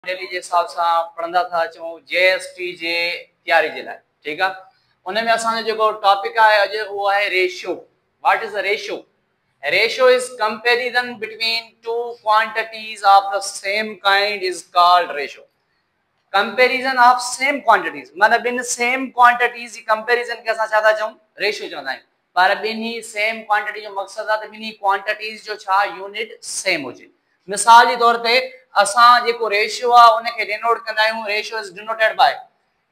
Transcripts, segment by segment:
Daily जे हिसाब सां पढ़ंदा था अचूं JST जे तैयारी जे लाइ, ठीक आहे। उन में असांजो जेको टॉपिक आहे अॼु उहो आहे ratio. What is the ratio? Ratio is comparison between two quantities of the same kind is called ratio. Comparison of same quantities मतलब इन सेम क्वांटिटीज जी कंपैरिजन के असां छा था चऊं? रेशियो चवंदा आहियूं। पर ॿिन्ही सेम क्वांटिटी जो मक़सद आहे त ॿिन्ही क्वांटिटीज जो छा यूनिट सेम हुजे। मिसाल जे तौर ते असां जेको रेशियो आहे उनखे डिनोट कंदा आहियूं। Ratio is denoted bye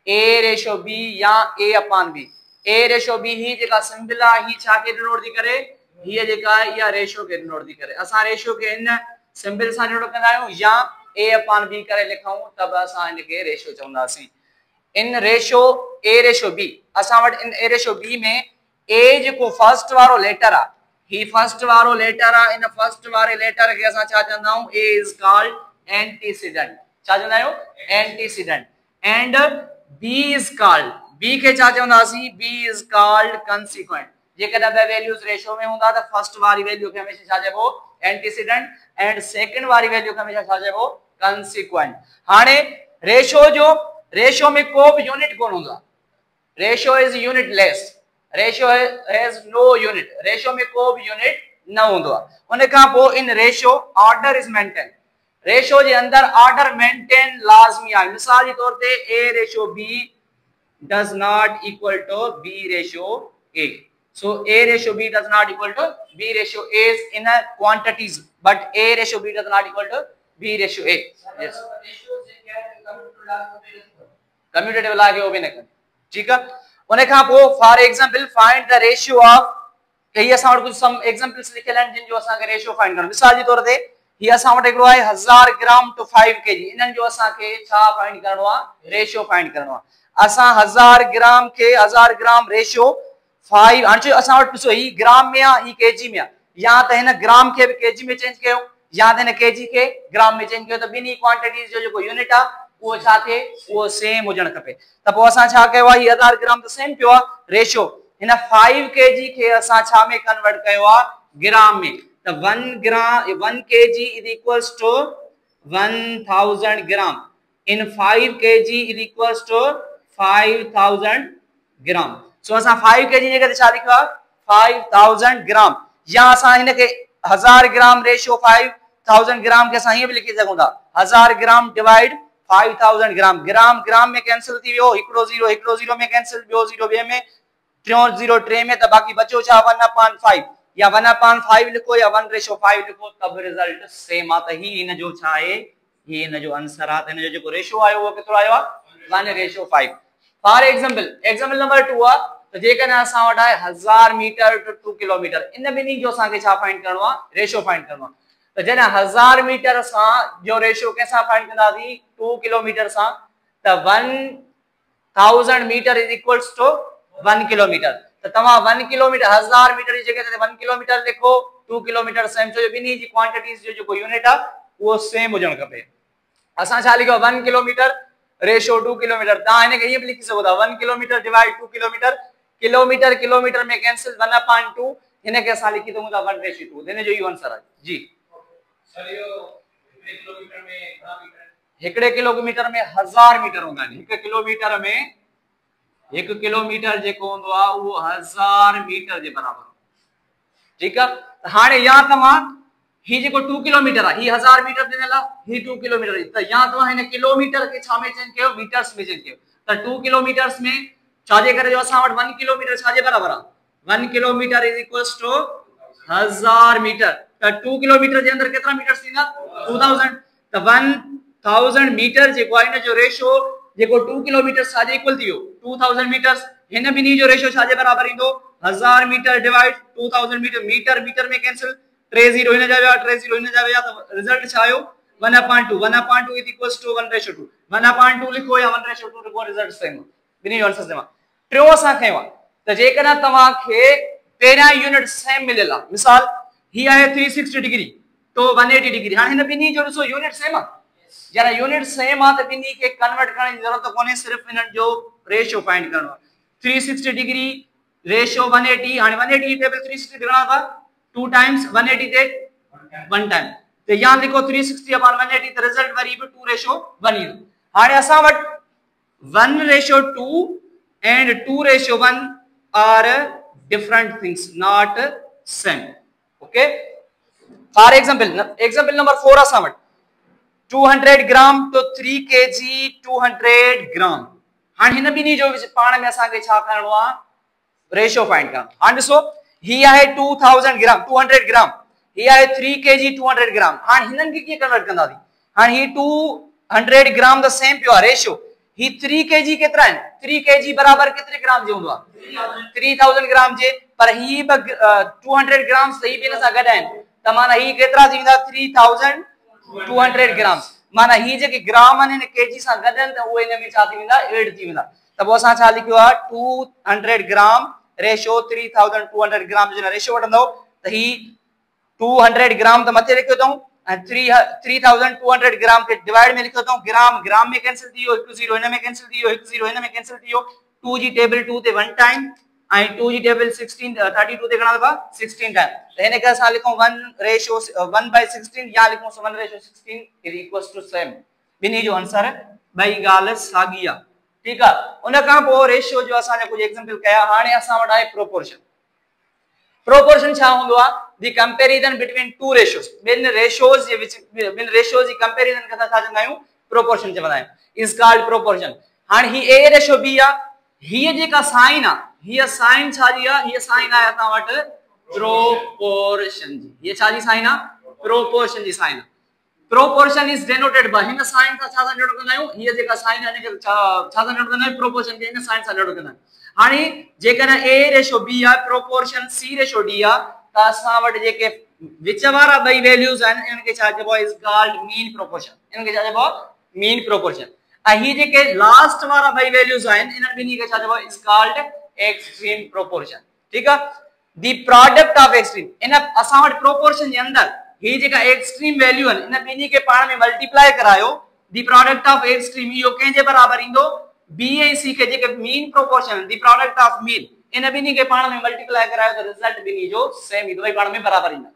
A/B या A/B। A/B ही जेका सिंबल आहे ही छा के डिनोट थी करे? हीअ जेका आहे इहा रेशियो के डिनोट थी करे। असां रेशियो के इन सिंबल सां डिनोट कंदा आहियूं या A/B करे लिखूं त असां इनखे रेशियो चवंदासीं। इन रेशियो A/B असां वटि इन A/B में A जेको फर्स्ट वारो लेटर आहे ही फर्स्ट वारो लेटर आहे। इन फर्स्ट वारे लेटर के असां छा चवंदा आहियूं? A is called antecedent. छा चवंदा आहियूं? Antecedent. And B is called, B के छा चवंदासीं? B is called consequent. जेकॾहिं ॿ वैल्यूज रेशियो में हूंदा त फर्स्ट वारी वैल्यू खे हमेशा छा चइबो? एंटीसीडेंट। एंड सेकंड वारी वैल्यू खे हमेशा छा चइबो? कंसीक्वेंट। हाणे रेशियो में को भी यूनिट कोन हूंदा। Ratio is unitless. Ratio has no unit. Ratio में को भी यूनिट न हूंदो आहे। उन खां पोइ in ratio order is maintain. Ratio जे अंदर ऑर्डर मेंटेन लाज़मी आहे। मिसाल जे तौर ते A/B does not equal to B/A. So A/B does not equal to B/A in a quantities, but A/B does not equal to B/A. Yes. Commutative law के ओबे न कर, ठीक है। उन खां पोइ for example find the ratio of, ये असां वटि कुछ सम एग्जांपल्स लिखियल आहिनि जिन जो असां के रेशियो फाइंड करणो। मिसाल जे तौर ते ये असां वटि हिकिड़ो आहे 1000 ग्राम टू 5 kg। इन्हनि जो असां के छा फाइंड करणो आहे? रेशियो फाइंड करणो आहे। असां 1000 ग्राम के 1000 ग्राम रेशियो 5 हाणे असां वटि ॾिसो ही ग्राम में आहे, ही केजी में आहे। या त हिन ग्राम के भी केजी में चेंज कयो या त हिन केजी के ग्राम में चेंज कयो त ॿिन्ही क्वांटिटीज जो जेको यूनिट आहे वो छा थे? वो सेम हुजण खपे। त पोइ असां छा कयो आहे? 1000 ग्राम तो सेम पियो आहे रेशियो। हिन 5 kg के असां छा में कन्वर्ट कयो आहे? ग्राम में। त 1 kg is equals to 1000 gram इन 5 kg is equals to 5000 gram. सो असां 5 kg जगह छा लिखियो आहे? 5000 ग्राम। या असां हिन के 1000 ग्राम रेशियो 5000 ग्राम के असां हीअं भी लिखी सघूं था 1000 ग्राम डिवाइड 5000 ग्राम। ग्राम ग्राम में कैंसिल थी वियो, हिकिड़ो जीरो में कैंसिल, ॿियो जीरो ॿिए में, टियों जीरो टे में, त बाक़ी बचो छा? 1/5 या 1/5 लिखो या 1/5 लिखो, तब रिजल्ट सेम आहे। त ही इन जो छा आहे? ही इन जो आंसर आहे। त इन जो जेको रेशियो आयो वो केतिरो आयो आहे? 1/5। फॉर एग्जांपल नंबर 2 आहे त जेकॾहिं असां वटि आहे 1000 मीटर टू 2 किलोमीटर। इन ॿिन्ही जो असांखे छा फाइंड करणो आहे? रेशियो फाइंड करणो आहे। त जॾहिं 1000 मीटर सां जो रेशियो कैसा फाइंड कंदासीं? 2 किलोमीटर सां, त 1000 metre is equals to 1 kilometre. त तव्हां 1 किलोमीटर 1000 मीटर जी जगह ते 1 किलोमीटर लिखो, 2 किलोमीटर सेम। छो ॿिन्ही जी क्वांटिटीज जो जेको यूनिट आहे वो सेम हुजण खपे। असां छा लिखो? 1 किलोमीटर रेशियो 2 किलोमीटर। तव्हां हिनखे ईअं भी लिखी सघो था 1 kilometre divide 2 kilometre. Kilometre kilometre में कैंसिल 1/2। हिनखे असां लिखी सघूं था 1/2। हिन जो इहो आंसर आहे जी। सर यो 1 किलोमीटर में घणा मीटर? 1 किलोमीटर में 1000 मीटर हूंदा आहिनि। 1 किलोमीटर में 1 किलोमीटर जेको हूंदो आहे उहो 1000 मीटर जे बराबर, ठीकु आहे। हाणे या तव्हां ही जेको 2 किलोमीटर आहे ही 1000 मीटर ॾिनल आहे, ही 2 किलोमीटर, त या तव्हां हिन किलोमीटर के छा में चेंज कयो? मीटर्स में चेंज कयो। त 2 किलोमीटर्स में छाजे करे जो असां वटि 1 किलोमीटर छाजे बराबर आहे? 1 kilometre is equals to 1000 metre. त 2 किलोमीटर जे अंदर केतिरा मीटर्स थींदा? 2000। त 1000 मीटर जेको आहे इन जो रेशियो जेको 2 किलोमीटर छाजे इक्वल थी वियो? 2000 मीटर्स। हिन ॿिन्ही जो रेशियो छाजे बराबर ईंदो? 1000 metre divide 2000 metre. Metre metre में कैंसिल, 3 जीरो हिन जा विया, 3 जीरो हिन जा विया, त रिजल्ट छा आयो? 1/2। 1/2 इज इक्वल्स टू 1/2। 1/2 लिखो या 1/2 लिखो, रिजल्ट सेम। ॿिन्ही जो आंसर सेम आहे। टियों असां खयो आहे त जेकॾहिं तव्हां खे पहिरियां यूनिट सेम मिलियल आहे। मिसाल ही आहे 360 डिग्री तो 180 डिग्री। हाणे हिन ॿिन्ही जो ॾिसो यूनिट सेम आहे। जॾहिं यूनिट सेम आहे त ॿिन्ही खे कन्वर्ट करण जी ज़रूरत कोन्हे, सिर्फ़ इन्हनि जो रेशियो फाइंड करणो आहे। 360 डिग्री रेशियो 180। हाणे 180 टेबल 360 घणा था? 2 टाइम्स 180 ते 1 टाइम। तो यहाँ लिखो 360/180 त रिजल्ट वरी भी 2:1 ईंदो। हाणे असां वटि 1:2 and 2:1 are different things, not same. Okay, for example number 4 असां वटि 200 ग्राम तो 3 kg 200 ग्राम। हाणे हिन ॿिन्ही जो पाण में असांखे छा करणो आहे, रेशियो फाइंड करणो। हाणे ॾिसो ही आहे 2000 ग्राम 200 ग्राम, ही आहे 3 kg 200 ग्राम। हाणे हिननि खे कीअं कन्वर्ट कंदासीं? हाणे ही 200 ग्राम द सेम पियो आहे रेशियो, ही 3 kg केतिरा आहिनि? 3 kg बराबर केतिरे ग्राम जे हूंदो आहे? 3000 ग्राम जे। पर ही 200 ग्राम सही बि हिन सां गॾु आहिनि, त माना ही केतिरा थी वेंदा? 3200 ग्राम। माना ही जेके ग्राम आहिनि केजी सां गॾु आहिनि त उहे हिन में छा थी वेंदा? एड थी वेंदा। त पोइ असां छा लिखियो आहे? 200 ग्राम रेशियो 3200 ग्राम जो रेशियो वठंदो त ही 200 ग्राम त मथे लिखियो अथऊं ऐं 3200 ग्राम के डिवाइड में लिखियो अथऊं। ग्राम ग्राम में कैंसिल थी वियो, 1 0 हिन में कैंसिल थी वियो, 1 0 हिन में कैंसिल थी वियो। 2 जी टेबल 2 ते 1 टाइम ऐं 2 जी टेबल 32 ते घणा दफ़ा? 16 टाइम। त हिन खे असां लिखूं 1:16 या लिखूं 1:16 इज इक्वल्स टू सेम। ॿिन्ही जो आंसर ॿई ॻाल्हि साॻी आहे। ठीकु आहे। उन खां पोइ रेशियो जो असां कुझु एग्जांपल कया। हाणे असां वटि आहे प्रोपोर्शन। प्रोपोर्शन छा हूंदो आहे? The comparison between to ratios. ॿिनि रेशियोस जे विच ॿिनि रेशियोस जी कंपैरिजन खे असां छा चवंदा आहियूं? प्रोपोर्शन चवंदा आहियूं, इज कॉल्ड प्रोपोर्शन। हाणे ही a रेशियो b आहे, हीअ जेका साइन आहे हीअ साइन छा जी आहे? हीअ साइन आहे असां वटि प्रोपोर्शन जी। हीअ छा जी साइन आहे? प्रोपोर्शन जी sign. Proportion is denoted by, हिन साइन सां छा डिनोट कंदा आहियूं? हीअ जेका साइन आहे हिनखे छा डिनोट कंदा आहियूं? प्रोपोर्शन खे हिन साइन सां डिनोट कंदा आहियूं। हाणे जेकॾहिं a रेशियो b आहे, प्रोपोर्शन c रेशियो d आहे, त असां वटि जेके विच वारा ॿई वैल्यूज़ आहिनि इनखे छा चइबो आहे? Is called mean proportion. इनखे छा चइबो आहे? Mean proportion. ऐं ही जेके लास्ट वारा ॿई वैल्यूज़ आहिनि इन्हनि ॿिन्ही खे छा चइबो आहे? Is called extreme proportion. ठीकु आहे। द प्रोडक्ट ऑफ एक्सट्रीम, इन असां वटि प्रोपोर्शन जे अंदरि ही जेका एक्सट्रीम वैल्यू आहिनि इन ॿिन्ही खे पाण में मल्टीप्लाई करायो। द प्रोडक्ट ऑफ एक्सट्रीम इहो कंहिंजे बराबर ईंदो? b ऐं c के जेके mean proportion the product of mean इन ॿिन्ही खे पाण में मल्टीप्लाई करायो त रिजल्ट ॿिन्ही जो सेम ईंदो, ॿई पाण में बराबर ईंदा।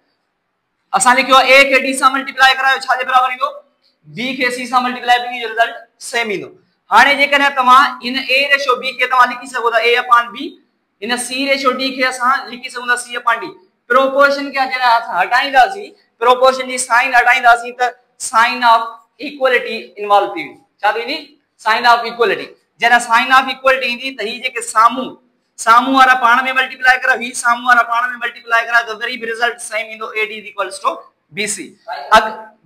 असां लिखियो a खे d सां मल्टीप्लाई करायो, छा जे बराबर ईंदो? b खे c सां मल्टीप्लाई, ॿिन्ही जो रिजल्ट सेम ईंदो। हाणे जेकॾहिं तव्हां इन a रेशियो b खे तव्हां लिखी सघो था a/b, इन c रेशियो d खे असां लिखी सघूं था c/d। प्रोपोर्शन खे जॾहिं असां हटाईंदासीं, प्रोपोर्शन जी साइन हटाईंदासीं त साइन ऑफ इक्वलिटी इन्वॉल्व थी वेंदी। छा थींदी? Sign of equality. जॾहिं साइन ऑफ इक्वलिटी ईंदी त ही जेके साम्हूं वारा पाण में मल्टीप्लाई करा, ही साम्हूं वारा पाण में मल्टीप्लाई करा त वरी बि रिजल्ट सेम ईंदो, AD is equals to BC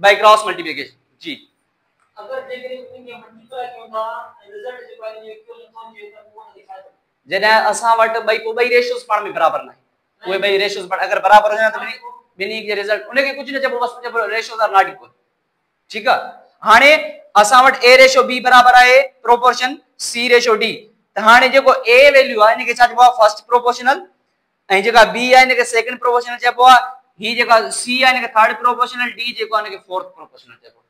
by cross multiplication. जी अगर जेकॾहिं इनखे मल्टीप्लाई कयूं था रिजल्ट जेको आहे इनजो इक्वल थिए त उहो दिखाए थो। जॾहिं असां वटि ॿई रेशियोस पाण में बराबर न आहे, उहे ॿई रेशियोस अगर बराबर हुजनि त ॿिन्ही जे रिजल्ट उनखे कुझु न चइबो, बस चइबो रेशियोस आर नॉट इक्वल। ठीकु आहे। हाणे असां वटि a रेशियो b बराबर आहे प्रोपोर्शन c रेशियो d। त हाणे जेको a वैल्यू आहे इनखे छा चइबो आहे? फर्स्ट प्रोपोर्शनल, ऐं जेका b आहे इनखे सेकंड प्रोपोर्शनल चइबो आहे। ही जेका c आहे इनखे थर्ड प्रोपोर्शनल, d जेको आहे इनखे फोर्थ प्रोपोर्शनल चइबो आहे।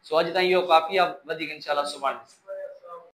सो अॼु ताईं इहो काफ़ी आहे, वधीक इंशाल्लाह सुभाणे।